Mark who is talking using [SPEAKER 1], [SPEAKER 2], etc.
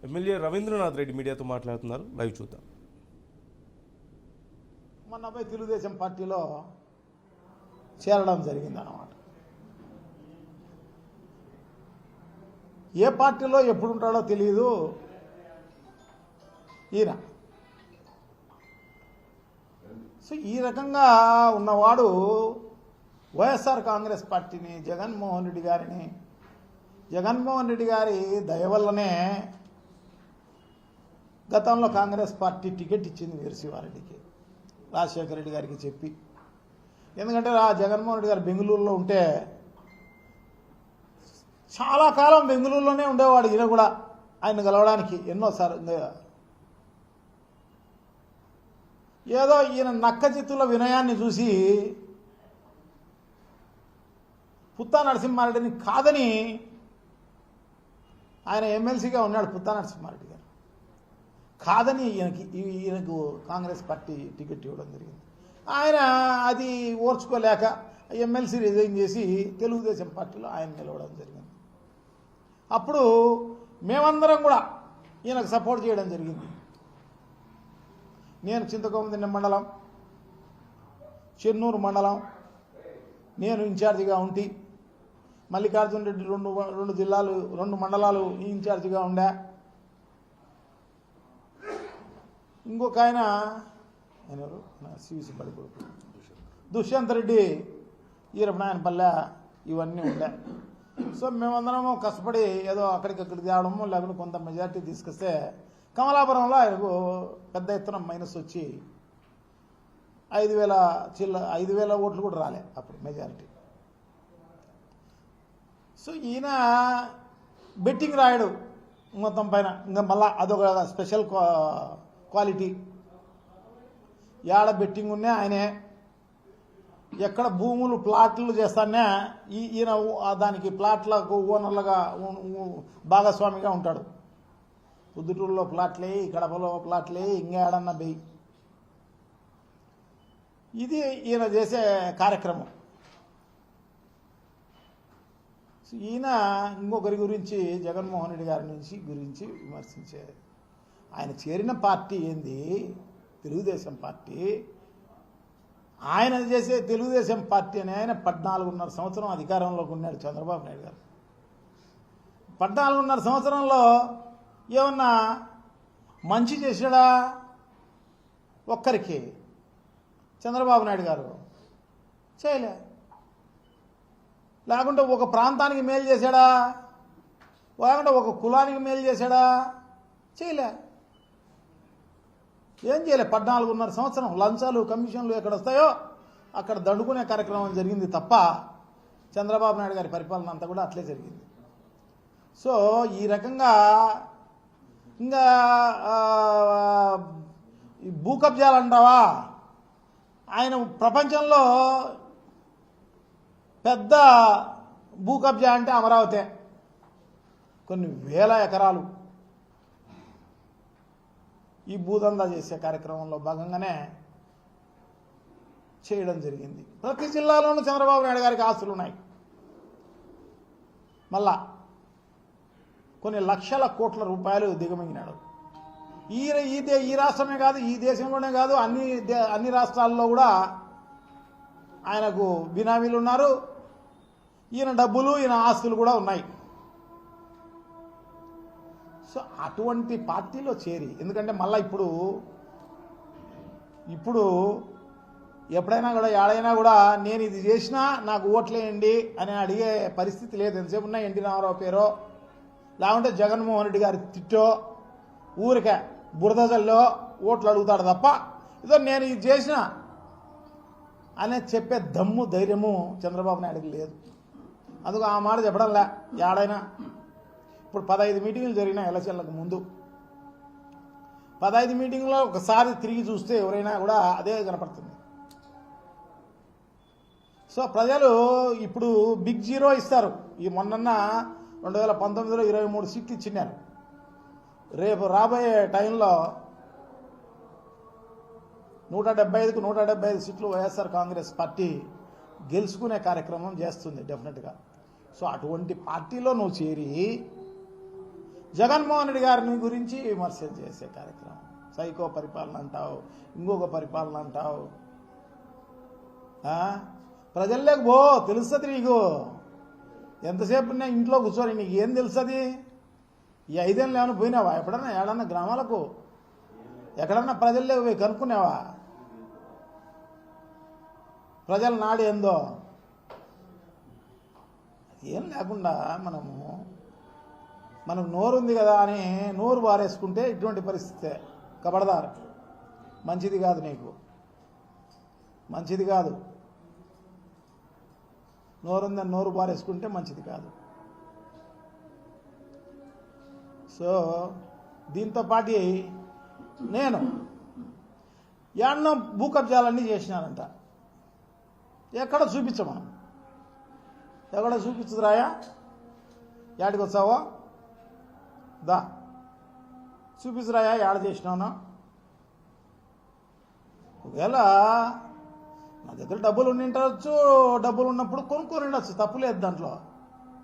[SPEAKER 1] MLA Rabindranath Reddy మీడియాతో మాట్లాడుతున్నారు. Live చూద్దాం.
[SPEAKER 2] మొన్న పోయి తెలుగుదేశం పార్టీలో చేరడం జరిగిందన్నమాట. ఏ పార్టీలో ఎప్పుడు ఉంటాడో తెలియదు ఈయన. సో ఈ రకంగా ఉన్నవాడు వైఎస్ఆర్ కాంగ్రెస్ పార్టీని, జగన్మోహన్ రెడ్డి గారి దయ వల్లనే గతంలో కాంగ్రెస్ పార్టీ టికెట్ ఇచ్చింది వీరశివారెడ్డికి, రాజశేఖర రెడ్డి గారికి చెప్పి. ఎందుకంటే జగన్మోహన్ రెడ్డి గారు బెంగళూరులో ఉంటే చాలా కాలం బెంగళూరులోనే ఉండేవాడు. ఈయన కూడా ఆయన కలవడానికి ఎన్నోసార్లు. ఏదో ఈయన నక్కజిత్తుల వినయాన్ని చూసి పుత్తా నరసింహారెడ్డిని కాదని ఆయన ఎమ్మెల్సీగా ఉన్నాడు. పుత్తా నరసింహారెడ్డి గారు కాదని ఈయనకు కాంగ్రెస్ పార్టీ టికెట్ ఇవ్వడం జరిగింది. ఆయన అది ఓర్చుకోలేక ఎమ్మెల్సీ రిజైన్ చేసి తెలుగుదేశం పార్టీలో ఆయన నిలవడం జరిగింది. అప్పుడు మేమందరం కూడా ఈయనకు సపోర్ట్ చేయడం జరిగింది. నేను చింతకొండ మండలం, చెన్నూరు మండలం నేను ఇన్ఛార్జిగా ఉండి, మల్లికార్జున రెడ్డి రెండు మండలాలు ఇన్ఛార్జిగా ఉండా. ఇంకొక ఆయన సివిసి పడిపోడు దుష్యంత్ రెడ్డి, ఈరపనాయనపల్లె, ఇవన్నీ ఉండే. సో మేమందరము కష్టపడి ఏదో అక్కడికి తేవడము, లేకుంటే కొంత మెజార్టీ తీసుకొస్తే కమలాపురంలో ఆయనకు పెద్ద ఎత్తున మైనస్ వచ్చి 5,000 ఓట్లు కూడా రాలే అప్పుడు మెజారిటీ. సో ఈయన బెట్టింగ్ రాయడు మొత్తం పైన. ఇంకా మళ్ళా అదొక స్పెషల్ క్వాలిటీ. ఏడ బెట్టింగ్ ఉన్నా ఆయనే, ఎక్కడ భూములు ప్లాట్లు చేస్తానే ఈయన దానికి ప్లాట్లకు ఓనర్లుగా భాగస్వామిగా ఉంటాడు. పొద్దుటూరులో ప్లాట్లే, కడపలో ప్లాట్లే, ఇంకేడన్నా బెయ్యి. ఇది ఈయన చేసే కార్యక్రమం. ఈయన ఇంకొకరి గురించి, జగన్మోహన్ రెడ్డి గారి గురించి విమర్శించే, ఆయన చేరిన పార్టీ ఏంది? తెలుగుదేశం పార్టీ. ఆయన చేసే తెలుగుదేశం పార్టీ అని ఆయన 14.5 సంవత్సరం అధికారంలోకి ఉన్నాడు చంద్రబాబు నాయుడు గారు. 14.5 సంవత్సరంలో ఏమన్నా మంచి చేశాడా ఒక్కరికి? చంద్రబాబు నాయుడు గారు చేయలే. లేకుంటే ఒక ప్రాంతానికి మేలు చేశాడా? లేకుంటే ఒక కులానికి మేలు చేశాడా? చేయలే. ఏం చేయలే. 14.5 సంవత్సరం లంచాలు, కమిషన్లు ఎక్కడ వస్తాయో అక్కడ దండుకునే కార్యక్రమం జరిగింది తప్ప చంద్రబాబు నాయుడు గారి పరిపాలన అంతా కూడా అట్లే జరిగింది. సో ఈ రకంగా ఇంకా భూ కబ్జాలు అంటావా? ఆయన ప్రపంచంలో పెద్ద భూ కబ్జా అంటే అమరావతి. కొన్ని వేల ఎకరాలు ఈ భూదందా చేసే కార్యక్రమంలో భాగంగానే చేయడం జరిగింది. ప్రతి జిల్లాలోనూ చంద్రబాబు నాయుడు గారికి ఆస్తులు ఉన్నాయి. మళ్ళా కొన్ని లక్షల కోట్ల రూపాయలు దిగమింగినాడు. ఈ రాష్ట్రమే కాదు, ఈ దేశంలోనే కాదు, అన్ని రాష్ట్రాల్లో కూడా ఆయనకు బినామీలు ఉన్నారు. ఈయన డబ్బులు, ఈయన ఆస్తులు కూడా ఉన్నాయి. సో అటువంటి పార్టీలో చేరి, ఎందుకంటే మళ్ళీ ఇప్పుడు ఎప్పుడైనా కూడా ఏడైనా కూడా నేను ఇది చేసినా నాకు ఓట్లేయండి అని అడిగే పరిస్థితి లేదు. ఎంతసేపు ఉన్నా ఎన్టీ రామారావు పేరో, లేకుంటే జగన్మోహన్ రెడ్డి గారి తిట్టో, ఊరికే బురదజల్లో ఓట్లు అడుగుతాడు తప్ప ఇదో నేను ఇది చేసిన అనే చెప్పే దమ్ము, ధైర్యము చంద్రబాబు నాయుడుకి లేదు. అందుకు ఆ మాట చెప్పడంలే ఏడైనా. ఇప్పుడు 15 మీటింగులు జరిగినాయి ఎలక్షన్లకు ముందు. 15 మీటింగులో ఒకసారి తిరిగి చూస్తే ఎవరైనా కూడా అదే కనపడుతుంది. సో ప్రజలు ఇప్పుడు బిగ్ జీరో ఇస్తారు. ఈ మొన్న 2019లో 23 సీట్లు ఇచ్చినారు. రేపు రాబోయే టైంలో 175కు 175 సీట్లు వైఎస్ఆర్ కాంగ్రెస్ పార్టీ గెలుచుకునే కార్యక్రమం చేస్తుంది డెఫినెట్గా. సో అటువంటి పార్టీలో నువ్వు చేరి జగన్మోహన్ రెడ్డి గారిని గురించి విమర్శలు చేసే కార్యక్రమం. సైకో పరిపాలన అంటావు, ఇంకొక పరిపాలన అంటావు. ప్రజల్లోకి పో, తెలుస్తుంది నీకు. ఎంతసేపు ఉన్నా ఇంట్లో కూర్చొని నీకు ఏం తెలుస్తుంది? ఈ 5 ఏళ్ళు ఏమైనా పోయినావా ఎప్పుడన్నా ఏడన్నా గ్రామాలకు? ఎక్కడన్నా ప్రజల్లోకి పోయి కనుక్కునేవా ప్రజల నాడు ఏందో? ఏం లేకుండా మనకు నోరు ఉంది కదా అని నోరు బారేసుకుంటే ఇటువంటి పరిస్థితే. కబడదారు, మంచిది కాదు, నీకు మంచిది కాదు. నోరుందని నోరు బారేసుకుంటే మంచిది కాదు. సో దీంతో పాటు నేను యాన్నో భూ కబ్జాలన్నీ చేసినానంట. ఎక్కడ చూపించమను, ఎక్కడ చూపించదురాయా? యాడికి వచ్చావో దా చూపించరాయా యాడ చేసినాను. ఒకవేళ నా దగ్గర డబ్బులు ఉండింటచ్చు, డబ్బులు ఉన్నప్పుడు కొనుక్కొని ఉండొచ్చు, తప్పులేదు దాంట్లో.